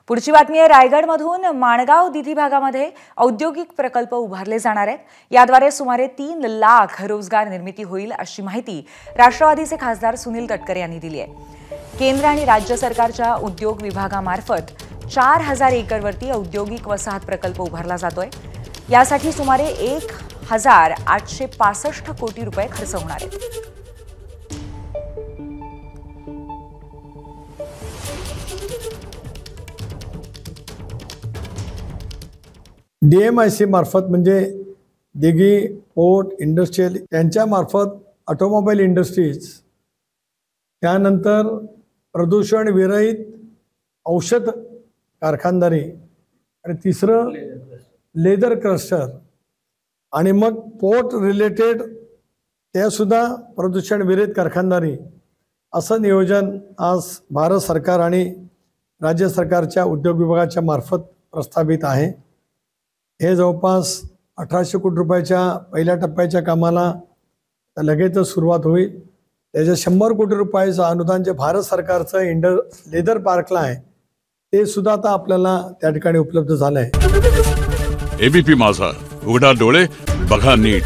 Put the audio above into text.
पुढची बातमी आहे रायगडमधून माणगाव दिधी भागामध्ये औद्योगिक प्रकल्प उभारले जाणार आहेत। याद्वारे सुमारे 3 लाख रोजगार निर्मिती होईल अशी माहिती राष्ट्रवादीचे खासदार सुनील तटकरे यांनी दिली आहे। केंद्र आणि राज्य सरकारच्या उद्योग विभागामार्फत 4000 एकरवरती औद्योगिक वसाहत प्रकल्प उभारला जातोय। यासाठी सुमारे 1865 कोटी रुपये खर्च होणार आहेत। DMIC मार्फत म्हणजे दिघी पोर्ट इंडस्ट्रियल त्यांच्या मार्फत ऑटोमोबाईल इंडस्ट्रीज, त्यानंतर प्रदूषण विरहित औषध कारखानदारी आणि तिसरं लेदर क्रस्टर आणि मग पोर्ट रिलेटेड ते सुद्धा प्रदूषण विरहित कारखानदारी असं नियोजन आज भारत सरकार आणि राज्य सरकारच्या उद्योग विभागाच्या मार्फत प्रस्तावित आहे। हे जवळपास 1800 कोटी रुपयाच्या पहिल्या टप्प्याच्या कामाला लगेचच सुरुवात होईल। त्याचे 100 कोटी रुपयाचं अनुदान जे भारत सरकारचं लेदर पार्कला आहे ते सुद्धा आता आपल्याला त्या ठिकाणी उपलब्ध झालं आहे। ABP माझा, उघडा डोळे बघा नीट।